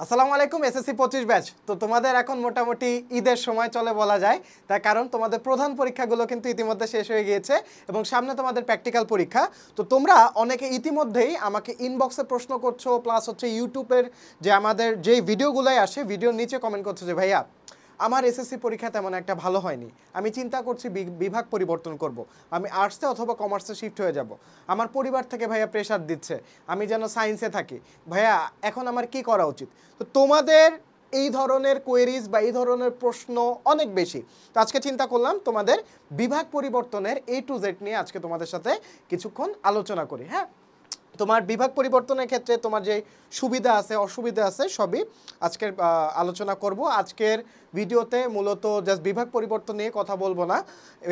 আসসালামু আলাইকুম SSC 25 batch. তো তোমাদের এখন মোটামুটি ঈদের সময় চলে বলা যায়, তার কারণ তোমাদের প্রধান পরীক্ষাগুলো কিন্তু ইতিমধ্যে শেষ হয়ে গিয়েছে এবং সামনে তোমাদের প্র্যাকটিক্যাল পরীক্ষা। তো তোমরা অনেকে ইতিমধ্যেই আমাকে ইনবক্সে প্রশ্ন করছো, প্লাস হচ্ছে ইউটিউবের যে আমাদের যেই ভিডিওগুলোই আসে ভিডিওর নিচে কমেন্ট করছো যে ভাইয়া আমার এসএসসি পরীক্ষা তেমন একটা ভালো হয়নি, আমি চিন্তা করছি বিভাগ পরিবর্তন করব, আমি আর্টসে অথবা কমার্সে শিফট হয়ে যাব, আমার পরিবার থেকে ভাইয়া প্রেশার দিচ্ছে আমি যেন সায়েন্সে থাকি, ভাইয়া এখন আমার কি করা উচিত? তো তোমাদের এই ধরনের কোয়েরিজ বা এই ধরনের প্রশ্ন অনেক বেশি। তো আজকে চিন্তা করলাম তোমাদের বিভাগ পরিবর্তনের A to Z নিয়ে আজকে তোমাদের সাথে কিছুক্ষণ আলোচনা করি। হ্যাঁ, তোমার বিভাগ পরিবর্তনের ক্ষেত্রে তোমার যে সুবিধা আছে অসুবিধা আছে সবই আজকের আলোচনা করব। আজকের ভিডিওতে মূলত জাস্ট বিভাগ পরিবর্তন নিয়ে কথা বলবো না,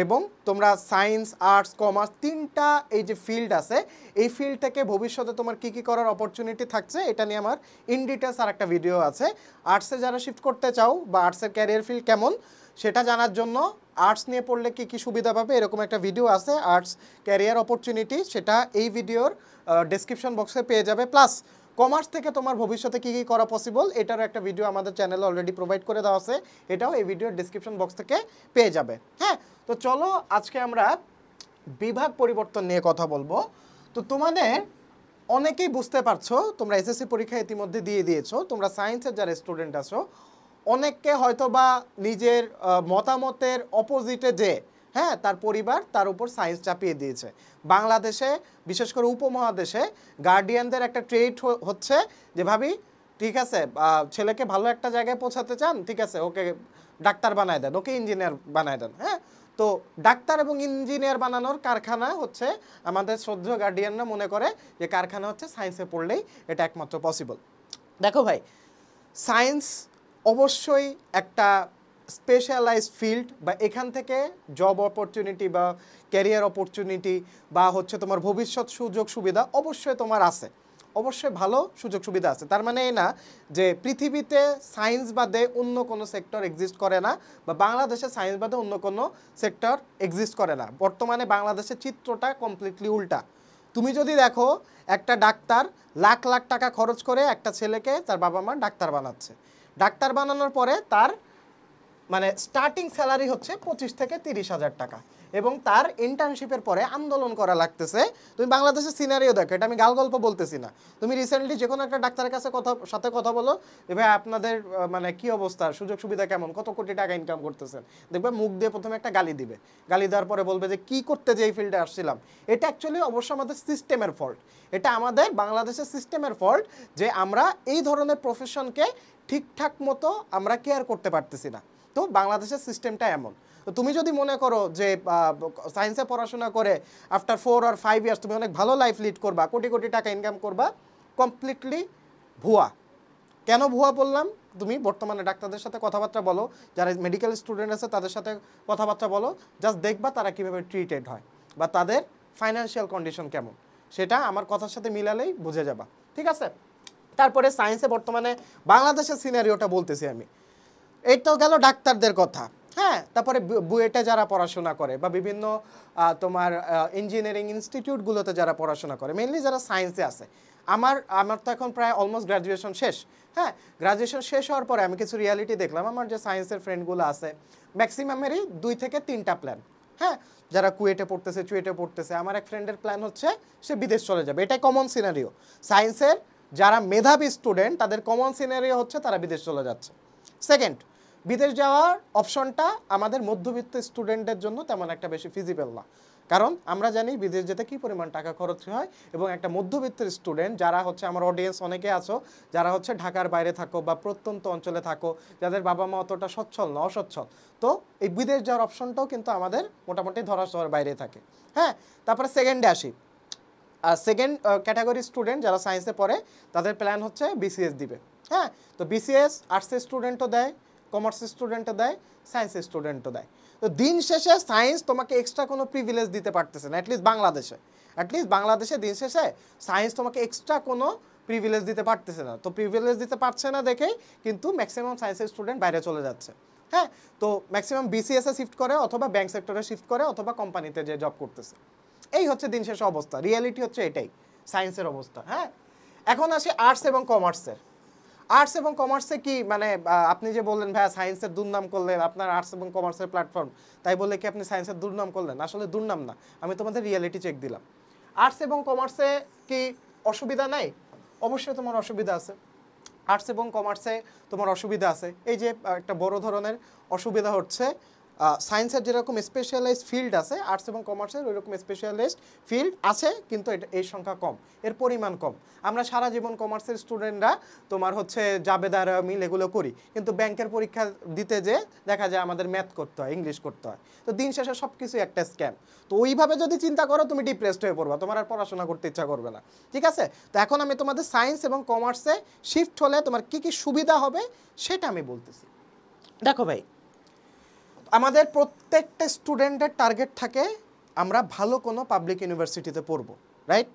এবং তোমরা সায়েন্স আর্টস কমার্স তিনটা এই যে ফিল্ড আছে এই ফিল্ড থেকে ভবিষ্যতে তোমার কী কী করার অপরচুনিটি থাকছে এটা নিয়ে আমার ইন ডিটেলস আর একটা ভিডিও আছে। আর্টসে যারা শিফট করতে চাও বা আর্টসের ক্যারিয়ার ফিল্ড কেমন সেটা জানার জন্য আর্টস নিয়ে পড়লে কী কী সুবিধা পাবে এরকম একটা ভিডিও আছে, আর্টস ক্যারিয়ার অপরচুনিটি, সেটা এই ভিডিওর ডেসক্রিপশন বক্সে পেয়ে যাবে। প্লাস কমার্স থেকে তোমার ভবিষ্যতে কী কী করা পসিবল এটারও একটা ভিডিও আমাদের চ্যানেলে অলরেডি প্রোভাইড করে দেওয়া আছে, এটাও এই ভিডিওর ডেসক্রিপশন বক্স থেকে পেয়ে যাবে। হ্যাঁ, তো চলো আজকে আমরা বিভাগ পরিবর্তন নিয়ে কথা বলবো। তো তোমাদের অনেকেই বুঝতে পারছো তোমরা এসএসসি পরীক্ষা ইতিমধ্যে দিয়ে দিয়েছো, তোমরা সায়েন্সের যারা স্টুডেন্ট আছো অনেককে হয়তো বা নিজের মতামতের অপোজিটে যে হ্যাঁ তার পরিবার তার উপর সায়েন্স চাপিয়ে দিয়েছে। বাংলাদেশে বিশেষ করে উপমহাদেশে গার্ডিয়ানদের একটা ট্রেড হচ্ছে যে ভাবি ঠিক আছে ছেলেকে ভালো একটা জায়গায় পৌঁছাতে চান, ঠিক আছে ওকে ডাক্তার বানায় দেন, ওকে ইঞ্জিনিয়ার বানায় দেন। হ্যাঁ, তো ডাক্তার এবং ইঞ্জিনিয়ার বানানোর কারখানা হচ্ছে আমাদের শ্রদ্ধেয় গার্ডিয়ানরা মনে করে যে কারখানা হচ্ছে সায়েন্সে পড়লেই এটা একমাত্র পসিবল। দেখো ভাই, সায়েন্স অবশ্যই একটা স্পেশালাইজড ফিল্ড, বা এখান থেকে জব অপরচুনিটি বা ক্যারিয়ার অপরচুনিটি বা হচ্ছে তোমার ভবিষ্যৎ সুযোগ সুবিধা অবশ্যই তোমার আছে, অবশ্যই ভালো সুযোগ সুবিধা আছে। তার মানে এই না যে পৃথিবীতে সায়েন্স বাদে অন্য কোনো সেক্টর এক্সিস্ট করে না, বা বাংলাদেশে সায়েন্স বাদে অন্য কোনো সেক্টর এক্সিস্ট করে না। বর্তমানে বাংলাদেশের চিত্রটা কমপ্লিটলি উল্টা। তুমি যদি দেখো একটা ডাক্তার লাখ লাখ টাকা খরচ করে একটা ছেলেকে তার বাবা মা ডাক্তার বানাচ্ছে, ডাক্তার বানানোর পরে তার মানে স্টার্টিং স্যালারি হচ্ছে 25 থেকে 30,000 টাকা, এবং তার ইন্টার্নশিপের পরে আন্দোলন করা লাগতেছে। তুমি বাংলাদেশের সিনারিও দেখো, এটা আমি গাল গল্প বলতেছি না। তুমি রিসেন্টলি যে কোনো একটা ডাক্তারের কাছে কথা বলো যে ভাই আপনাদের মানে কি অবস্থা, সুযোগ সুবিধা কেমন, কত কোটি টাকা ইনকাম করতেছেন, দেখবে মুখ দিয়ে প্রথমে একটা গালি দিবে, গালি দেওয়ার পরে বলবে যে কি করতে যে এই ফিল্ডে আসছিলাম। এটা অ্যাকচুয়ালি অবশ্য আমাদের সিস্টেমের ফল্ট, এটা আমাদের বাংলাদেশের সিস্টেমের ফল্ট যে আমরা এই ধরনের প্রফেশনকে ঠিকঠাক মতো আমরা কেয়ার করতে পারতেছি না। তো বাংলাদেশের সিস্টেমটা এমন। তো তুমি যদি মনে করো যে সায়েন্সে পড়াশোনা করে আফটার 4 or 5 ইয়ার্স তুমি অনেক ভালো লাইফ লিড করবা, কোটি কোটি টাকা ইনকাম করবা, কমপ্লিটলি ভুয়া। কেন ভুয়া বললাম? তুমি বর্তমানে ডাক্তারদের সাথে কথাবার্তা বলো, যারা মেডিকেল স্টুডেন্ট আছে তাদের সাথে কথাবার্তা বলো, জাস্ট দেখবা তারা কীভাবে ট্রিটেড হয় বা তাদের ফাইন্যান্সিয়াল কন্ডিশন কেমন, সেটা আমার কথার সাথে মিলালেই বুঝে যাবা। ঠিক আছে, তারপরে সায়েন্সে বর্তমানে বাংলাদেশের সিনারিওটা বলতেছি আমি। এই তো গেল ডাক্তারদের কথা। হ্যাঁ, তারপরে বুয়েটে যারা পড়াশোনা করে বা বিভিন্ন তোমার ইঞ্জিনিয়ারিং ইনস্টিটিউটগুলোতে যারা পড়াশোনা করে, মেনলি যারা সায়েন্সে আছে, আমার তো এখন প্রায় অলমোস্ট গ্র্যাজুয়েশন শেষ। হ্যাঁ, গ্র্যাজুয়েশন শেষ হওয়ার পরে আমি কিছু রিয়ালিটি দেখলাম, আমার যে সায়েন্সের ফ্রেন্ডগুলো আছে ম্যাক্সিমামেরই 2 থেকে 3টা প্ল্যান। হ্যাঁ, যারা কুয়েটে পড়তেছে চুয়েটে পড়তেছে, আমার এক ফ্রেন্ডের প্ল্যান হচ্ছে সে বিদেশ চলে যাবে, এটাই কমন সিনারিও। সায়েন্সের যারা মেধাবী স্টুডেন্ট তাদের কমন সিনারিও হচ্ছে তারা বিদেশ চলে যাচ্ছে। সেকেন্ড, বিদেশ যাওয়ার অপশনটা আমাদের মধ্যবিত্ত স্টুডেন্টদের জন্য তেমন একটা বেশি ফিজিবল না, কারণ আমরা জানি বিদেশ যেতে কী পরিমাণ টাকা খরচ হয়, এবং একটা মধ্যবিত্তের স্টুডেন্ট যারা হচ্ছে আমার অডিয়েন্স অনেকে আছো যারা হচ্ছে ঢাকার বাইরে থাকো বা প্রত্যন্ত অঞ্চলে থাকো, যাদের বাবা মা অতটা সচ্ছল না অসচ্ছল, তো এই বিদেশ যাওয়ার অপশনটাও কিন্তু আমাদের মোটামুটি ধরাছোঁয়ার বাইরে থাকে। হ্যাঁ, তারপরে সেকেন্ডে আসি, সেকেন্ড ক্যাটাগরি স্টুডেন্ট যারা সায়েন্সে পড়ে তাদের প্ল্যান হচ্ছে বিসিএস দিবে। হ্যাঁ, তো বিসিএস আর্টসের স্টুডেন্টও দেয়, কমার্সের স্টুডেন্টও দেয়, সায়েন্সের স্টুডেন্টও দেয়। তো দিন শেষে সায়েন্স তোমাকে এক্সট্রা কোনো প্রিভিলেজ দিতে পারতেছে না, অ্যাটলিস্ট বাংলাদেশে দিন শেষে সায়েন্স তোমাকে এক্সট্রা কোনো প্রিভিলেজ দিতে পারতেছে না। তো প্রিভিলেজ দিতে পারছে না দেখেই কিন্তু ম্যাক্সিমাম সায়েন্সের স্টুডেন্ট বাইরে চলে যাচ্ছে। হ্যাঁ, তো ম্যাক্সিমাম বিসিএসে শিফট করে অথবা ব্যাংক সেক্টরে শিফট করে অথবা কোম্পানিতে যে জব করতেছে। এই হচ্ছে দিন শেষে অবস্থা, রিয়েলিটি হচ্ছে এটাই সায়েন্সের অবস্থা। হ্যাঁ, এখন আসি আর্টস এবং কমার্সের। আর্টস এবং কমার্সে কি মানে আপনি যে বললেন ভাইয়া সায়েন্সের দুর্নাম করলেন, আপনার আর্টস এবং কমার্সের প্ল্যাটফর্ম, তাই বলে কি আপনি সায়েন্সের দুর্নাম করলেন? আসলে দুর্নাম না, আমি তোমাদের রিয়েলিটি চেক দিলাম। আর্টস এবং কমার্সে কি অসুবিধা নাই? অবশ্যই তোমার অসুবিধা আছে। আর্টস এবং কমার্সে তোমার অসুবিধা আছে। এই যে একটা বড় ধরনের অসুবিধা হচ্ছে সায়েন্সের যেরকম স্পেশালাইজড ফিল্ড আছে, আর্টস এবং কমার্সের ওই রকম স্পেশালাইজড ফিল্ড আছে, কিন্তু এর সংখ্যা কম, এর পরিমাণ কম। আমরা সারা জীবন কমার্সের স্টুডেন্টরা তোমার হচ্ছে জাবেদার মিল এগুলো করি, কিন্তু ব্যাংকের পরীক্ষা দিতে যে দেখা যায় আমাদের ম্যাথ করতে হয়, ইংলিশ করতে হয়। তো দিন শেষে সব কিছু একটা স্ক্যাম। তো ওইভাবে যদি চিন্তা করো তুমি ডিপ্রেসড হয়ে পড়বা, তোমার আর পড়াশোনা করতে ইচ্ছা করবে না। ঠিক আছে? তো এখন আমি তোমাদের সায়েন্স এবং কমার্সে শিফট হলে তোমার কি কি সুবিধা হবে সেটা আমি বলতেছি। দেখো ভাই, আমাদের প্রত্যেকটা স্টুডেন্টের টার্গেট থাকে আমরা ভালো কোনো পাবলিক ইউনিভার্সিটিতে পড়বো, রাইট?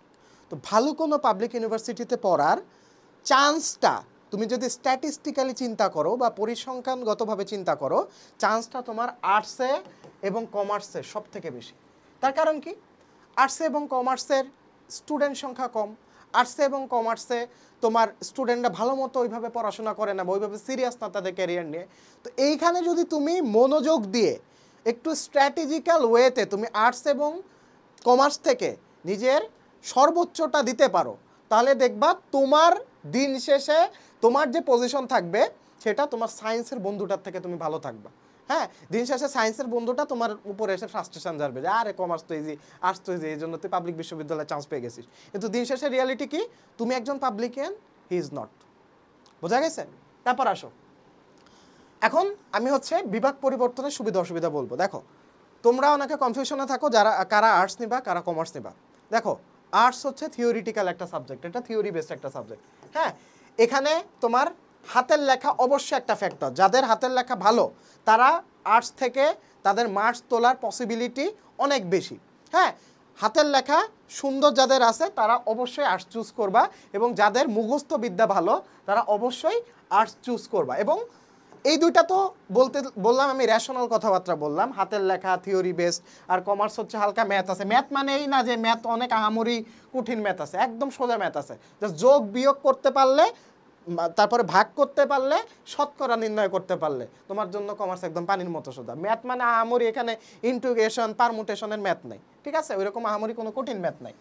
তো ভালো কোনো পাবলিক ইউনিভার্সিটিতে পড়ার চান্সটা তুমি যদি স্ট্যাটিস্টিক্যালি চিন্তা করো বা পরিসংখ্যানগতভাবে চিন্তা করো, চান্সটা তোমার আর্টসে এবং কমার্সে সব থেকে বেশি। তার কারণ কি? আর্টসে এবং কমার্সের স্টুডেন্ট সংখ্যা কম, আর্টসে এবং কমার্সে তোমার স্টুডেন্টরা ভালো মতো ওইভাবে পড়াশোনা করে না বা ওইভাবে সিরিয়াস না তাদের ক্যারিয়ার নিয়ে। তো এইখানে যদি তুমি মনোযোগ দিয়ে একটু স্ট্র্যাটেজিক্যাল ওয়েতে তুমি আর্টস এবং কমার্স থেকে নিজের সর্বোচ্চটা দিতে পারো, তাহলে দেখবা তোমার দিন শেষে তোমার যে পজিশন থাকবে সেটা তোমার সায়েন্সের বন্ধুটার থেকে তুমি ভালো থাকবা। হ্যাঁ, দিন শেষে সায়েন্সের বন্ধুটা তোমার উপরে এসে ফ্রাস্ট্রেশন যাবে যে আরে কমার্স তো ইজি, আর্টস তো ইজি, এই জন্য তুই পাবলিক বিশ্ববিদ্যালয়ে চান্স পেয়ে গেছিস। কিন্তু দিন শেষে রিয়ালিটি কি? তুমি একজন পাবলিকিয়ান, হি ইজ নট। বোঝা গেছে? তারপর আসো, এখন আমি হচ্ছে বিভাগ পরিবর্তনের সুবিধা অসুবিধা বলবো। দেখো, তোমরা অনেকে কনফিউশনে থাকো যারা কারা আর্টস নিবা কারা কমার্স নিবা। দেখো, আর্টস হচ্ছে থিওরিটিক্যাল একটা সাবজেক্ট, এটা থিওরি বেসড একটা সাবজেক্ট। হ্যাঁ, এখানে তোমার হাতের লেখা অবশ্যই একটা ফ্যাক্টর। যাদের হাতের লেখা ভালো তারা আর্টস থেকে তাদের মার্কস তোলার পসিবিলিটি অনেক বেশি। হ্যাঁ, হাতের লেখা সুন্দর যাদের আছে তারা অবশ্যই আর্টস চুজ করবা, এবং যাদের মুখস্থ বিদ্যা ভালো তারা অবশ্যই আর্টস চুজ করবা। এবং এই দুইটা তো বললাম আমি রেশনাল কথাবার্তা বললাম, হাতের লেখা থিওরি বেসড। আর কমার্স হচ্ছে হালকা ম্যাথ আছে। ম্যাথ মানে এই না যে ম্যাথ অনেক আহামরি কঠিন ম্যাথ আছে, একদম সোজা ম্যাথ আছে। জাস্ট যোগ বিয়োগ করতে পারলে, তারপরে ভাগ করতে পারলে, শতকরা নির্ণয় করতে পারলে তোমার জন্য কমার্স একদম পানির মতো সোজা। ম্যাথ মানে আহামরি এখানে ইন্টিগ্রেশন পারমুটেশনের ম্যাথ নেই, ঠিক আছে? ওইরকম আহামরি কোনো কঠিন ম্যাথ নাই।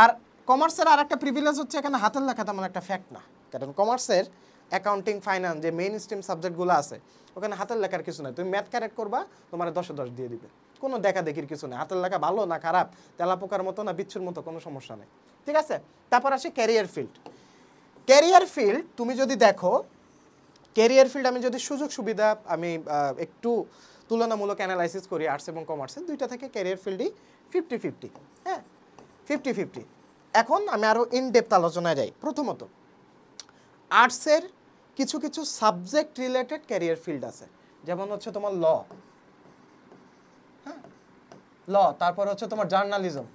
আর কমার্সের আর একটা প্রিভিলেজ হচ্ছে এখানে হাতের লেখা তেমন একটা ফ্যাক্ট না, কারণ কমার্সের অ্যাকাউন্টিং ফাইন্যান্স যে মেইন স্ট্রিম সাবজেক্টগুলো আছে ওখানে হাতের লেখার কিছু নাই। তুমি ম্যাথ কারেক্ট করবা, তোমার 10-এ 10 দিয়ে দিবে, কোনো দেখা দেখির কিছু নেই। হাতের লেখা ভালো না খারাপ, তেলাপোকার মতো না বিচ্ছুর মতো, কোনো সমস্যা নেই, ঠিক আছে? তারপর আসে ক্যারিয়ার ফিল্ড। ক্যারিয়ার ফিল্ড তুমি যদি দেখো, ক্যারিয়ার ফিল্ড আমি যদি সুযোগ সুবিধা আমি একটু তুলনামূলক অ্যানালাইসিস করি আর্টস এবং কমার্সের, দুইটা থেকে ক্যারিয়ার ফিল্ডই 50-50। হ্যাঁ, 50-50। এখন আমি আরও ইনডেপথ আলোচনায় যাই। প্রথমত, আর্টসের কিছু কিছু সাবজেক্ট রিলেটেড ক্যারিয়ার ফিল্ড আছে, যেমন হচ্ছে তোমার ল, হ্যাঁ ল, তারপর হচ্ছে তোমার জার্নালিজম।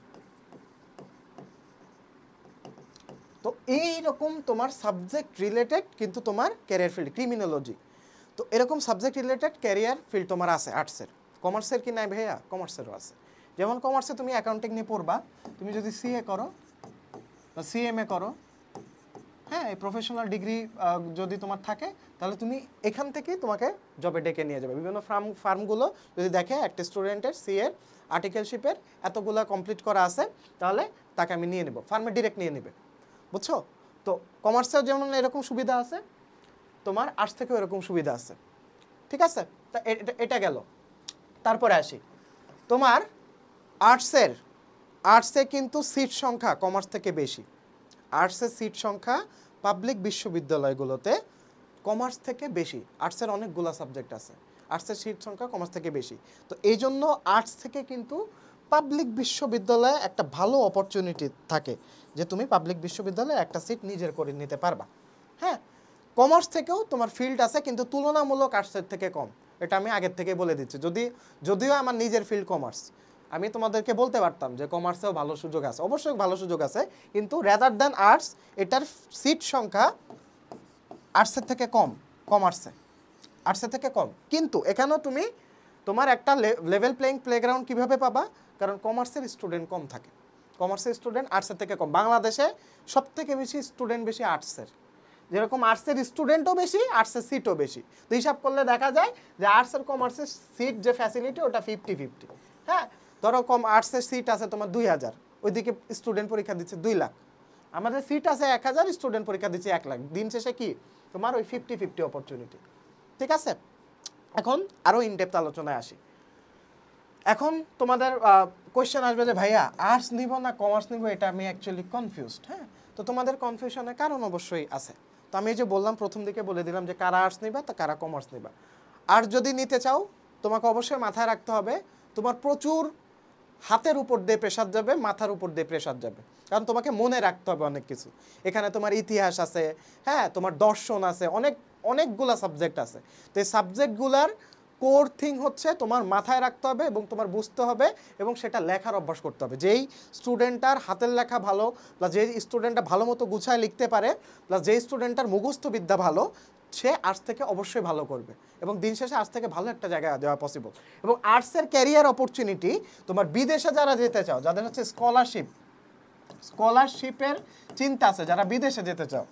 তো এইরকম তোমার সাবজেক্ট রিলেটেড কিন্তু তোমার ক্যারিয়ার ফিল্ড, ক্রিমিনোলজি, তো এরকম সাবজেক্ট রিলেটেড ক্যারিয়ার ফিল্ড তোমার আছে আর্টসের। কমার্সের কি নাই ভাইয়া? কমার্সেরও আছে। যেমন কমার্সে তুমি অ্যাকাউন্টিং নিয়ে পড়বা, তুমি যদি সিএ করো বা সিএমএ করো, হ্যাঁ এই প্রফেশনাল ডিগ্রি যদি তোমার থাকে তাহলে তুমি এখান থেকে তোমাকে জবে ডেকে নিয়ে যাবে। বিভিন্ন ফার্মগুলো যদি দেখে একটা স্টুডেন্টের সিএর আর্টিকেলশিপের এতগুলো কমপ্লিট করা আছে, তাহলে তাকে আমি নিয়ে নেব, ফার্মে ডিরেক্ট নিয়ে নেবে, বুঝছো? তো কমার্সের যেমন এরকম সুবিধা আছে, তোমার আর্টস থেকেও এরকম সুবিধা আছে, ঠিক আছে? তা এটা গেল। তারপরে আসি, তোমার আর্টসে কিন্তু সিট সংখ্যা কমার্স থেকে বেশি। আর্টসের সিট সংখ্যা পাবলিক বিশ্ববিদ্যালয়গুলোতে কমার্স থেকে বেশি। আর্টসের অনেকগুলো সাবজেক্ট আছে, আর্টসের সিট সংখ্যা কমার্স থেকে বেশি। তো এই জন্য আর্টস থেকে কিন্তু পাবলিক বিশ্ববিদ্যালয়ে একটা ভালো অপরচুনিটি থাকে যে তুমি পাবলিক বিশ্ববিদ্যালয়ে একটা সিট নিজের করে নিতে পারবা। হ্যাঁ, কমার্স থেকেও তোমার ফিল্ড আছে, কিন্তু তুলনামূলক আর্টসের থেকে কম, এটা আমি আগের থেকে বলে দিচ্ছি। যদিও আমার নিজের ফিল্ড কমার্স, আমি তোমাদেরকে বলতে পারতাম যে কমার্সেও ভালো সুযোগ আছে, অবশ্যই ভালো সুযোগ আছে, কিন্তু রেদার দ্যান আর্টস এটার সিট সংখ্যা আর্টসের থেকে কম, আর্টসের থেকে কম। কিন্তু এখানেও তুমি তোমার একটা লেভেল প্লেইং প্লেগ্রাউন্ড কীভাবে পাবা? কারণ কমার্সের স্টুডেন্ট কম থাকে, কমার্সের স্টুডেন্ট আর্টসের থেকে কম। বাংলাদেশে সবথেকে বেশি স্টুডেন্ট বেশি আর্টসের, যেরকম আর্টসের স্টুডেন্টও বেশি, আর্টসের সিটও বেশি। তো হিসাব করলে দেখা যায় যে আর্টস আর কমার্সের সিট যে ফ্যাসিলিটি ওটা 50-50। হ্যাঁ, ধরো কম আর্টসের সিট আছে তোমার 2000, ওইদিকে স্টুডেন্ট পরীক্ষা দিচ্ছে 2 লাখ, আমাদের সিট আছে 1000, স্টুডেন্ট পরীক্ষা দিচ্ছে 1 লাখ। দিন শেষে কি তোমার ওই 50-50 অপরচুনিটি। ঠিক আছে, এখন আরও ইনডেপথ আলোচনায় আসি। এখন তোমাদের কোয়েশ্চেন আসবে যে ভাইয়া আর্টস নিব না কমার্স নিব, এটা আমি অ্যাকচুয়ালি কনফিউজড। হ্যাঁ, তো তোমাদের কনফিউশনের কারণ অবশ্যই আছে। তো আমি এই যে বললাম, প্রথম দিকে বলে দিলাম যে কারা আর্টস নিবা তা কারা কমার্স নিবা। আর যদি নিতে চাও তোমাকে অবশ্যই মাথায় রাখতে হবে তোমার প্রচুর হাতের উপর দিয়ে প্রেশার যাবে, মাথার উপর দিয়ে প্রেশার যাবে, কারণ তোমাকে মনে রাখতে হবে অনেক কিছু। এখানে তোমার ইতিহাস আছে, হ্যাঁ, তোমার দর্শন আছে, অনেকগুলা সাবজেক্ট আছে। তো এই সাবজেক্টগুলার কোর থিং হচ্ছে তোমার মাথায় রাখতে হবে এবং তোমার বুঝতে হবে এবং সেটা লেখার অভ্যাস করতে হবে। যেই স্টুডেন্টটার হাতের লেখা ভালো, প্লাস যেই স্টুডেন্টটা ভালো মতো গুছায় লিখতে পারে, প্লাস যেই স্টুডেন্টটার মুখস্থ বিদ্যা ভালো, সে আর্টস থেকে অবশ্যই ভালো করবে এবং দিন শেষে আর্টস থেকে ভালো একটা জায়গায় দেওয়া পসিবল। এবং আর্টসের ক্যারিয়ার অপরচুনিটি তোমার বিদেশে যারা যেতে চাও, যাদের হচ্ছে স্কলারশিপের চিন্তা আছে, যারা বিদেশে যেতে চাও,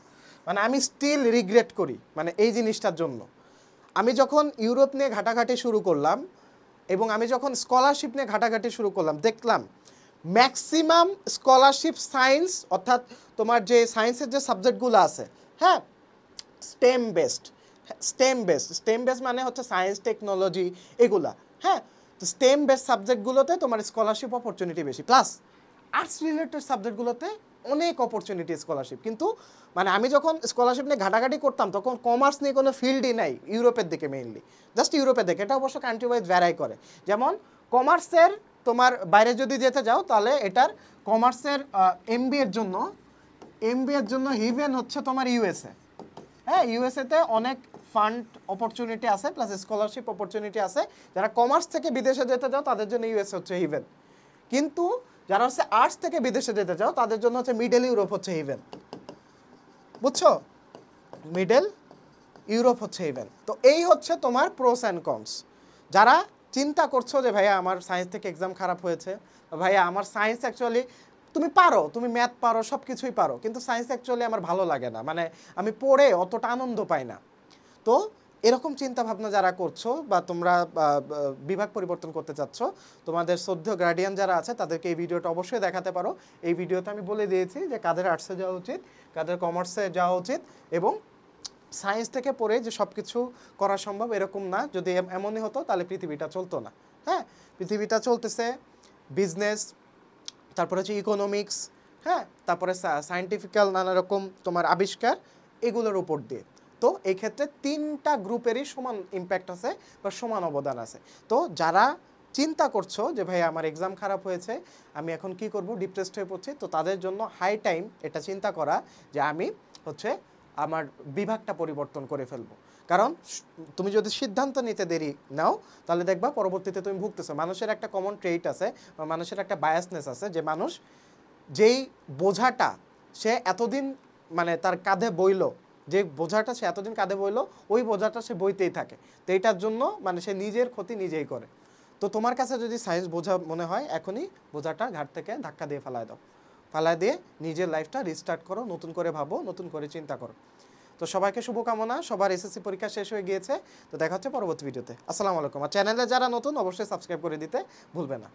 মানে আমি স্টিল রিগ্রেট করি মানে এই জিনিসটার জন্য। আমি যখন ইউরোপ নিয়ে ঘাটাঘাটি শুরু করলাম এবং আমি যখন স্কলারশিপ নিয়ে ঘাটাঘাটি শুরু করলাম, দেখলাম ম্যাক্সিমাম স্কলারশিপ সায়েন্স, অর্থাৎ তোমার যে সায়েন্সের যে সাবজেক্টগুলো আছে, হ্যাঁ, স্টেম বেসড মানে হচ্ছে সায়েন্স, টেকনোলজি, এগুলা। হ্যাঁ, তো স্টেম বেসড সাবজেক্টগুলোতে তোমার স্কলারশিপ অপরচুনিটি বেশি, প্লাস আর্টস রিলেটেড সাবজেক্টগুলোতে অনেক অপরচুনিটি স্কলারশিপ। কিন্তু মানে আমি যখন স্কলারশিপ নিয়ে ঘাটাঘাটি করতাম তখন কমার্স নিয়ে কোনো ফিল্ডই নাই ইউরোপের দিকে, মেইনলি জাস্ট ইউরোপের দিকে। এটা অবশ্য কান্ট্রি ওয়াইজ ভ্যারাই করে। যেমন কমার্সের তোমার বাইরে যদি যেতে যাও তাহলে এটার কমার্সের এমবিএর জন্য হিভেন হচ্ছে তোমার ইউএসএ। হ্যাঁ, ইউএসএতে অনেক ফান্ড অপরচুনিটি আছে, প্লাস স্কলারশিপ অপরচুনিটি আছে। যারা কমার্স থেকে বিদেশে যেতে চাও তাদের জন্য ইউএসএ হচ্ছে হিভেন, কিন্তু যারা হচ্ছে আর্টস থেকে বিদেশে যেতে চাও তাদের জন্য হচ্ছে মিডল ইউরোপ হচ্ছে হিভেন। বুঝছো, মিডল ইউরোপ হচ্ছে হিভেন। তো এই হচ্ছে তোমার প্রোস অ্যান্ড কনস। যারা চিন্তা করছো যে ভাইয়া আমার সায়েন্স থেকে এক্সাম খারাপ হয়েছে, ভাইয়া আমার সায়েন্স অ্যাকচুয়ালি, তুমি পারো, তুমি ম্যাথ পারো, সব কিছুই পারো, কিন্তু সায়েন্স অ্যাকচুয়ালি আমার ভালো লাগে না, মানে আমি পড়ে অতটা আনন্দ পাই না। তো এরকম চিন্তা ভাবনা যারা করছো বা তোমরা বিভাগ পরিবর্তন করতে চাচ্ছ, তোমাদের শ্রদ্ধেয় গার্ডিয়ান যারা আছে তাদেরকে এই ভিডিওটা অবশ্যই দেখাতে পারো। এই ভিডিওতে আমি বলে দিয়েছি যে কাদের আর্টসে যাওয়া উচিত, কাদের কমার্সে যাওয়া উচিত, এবং সায়েন্স থেকে পড়ে যে সব কিছু করা সম্ভব এরকম না। যদি এমনই হতো তাহলে পৃথিবীটা চলতো না। হ্যাঁ, পৃথিবীটা চলতেছে বিজনেস, তারপরে হচ্ছে ইকোনমিক্স, হ্যাঁ, তারপরে সায়েন্টিফিক্যাল নানা রকম তোমার আবিষ্কার, এগুলোর উপর দিয়ে। তো এই ক্ষেত্রে 3টা গ্রুপেরই সমান ইম্প্যাক্ট আছে বা সমান অবদান আছে। তো যারা চিন্তা করছো যে ভাই আমার এক্সাম খারাপ হয়েছে, আমি এখন কি করব, ডিপ্রেসড হয়ে পড়ছি, তো তাদের জন্য হাই টাইম এটা চিন্তা করা যে আমি হচ্ছে আমার বিভাগটা পরিবর্তন করে ফেলবো। কারণ তুমি যদি সিদ্ধান্ত নিতে দেরি নাও তাহলে দেখবা পরবর্তীতে তুমি ভুগতেছো। মানুষের একটা কমন ট্রেইট আছে বা মানুষের একটা বায়াসনেস আছে, যে মানুষ যেই বোঝাটা সে এতদিন মানে তার কাঁধে বইলো, যে বোঝাটা সে এতদিন কাঁধে বইলো, ওই বোঝাটা সে বইতেই থাকে। তো এইটার জন্য মানে সে নিজের ক্ষতি নিজেই করে। তো তোমার কাছে যদি সায়েন্স বোঝা মনে হয়, এখনই বোঝাটা ঘাট থেকে ধাক্কা দিয়ে ফেলায় দাও, ফালায় দিয়ে নিজের লাইফটা রিস্টার্ট করো, নতুন করে ভাবো, নতুন করে চিন্তা করো। তো সবাইকে শুভকামনা, সবার এসএসসি পরীক্ষা শেষ হয়ে গিয়েছে। তো দেখা হচ্ছে পরবর্তী ভিডিওতে। আসসালামু আলাইকুম। আর চ্যানেলে যারা নতুন অবশ্যই সাবস্ক্রাইব করে দিতে ভুলবে না।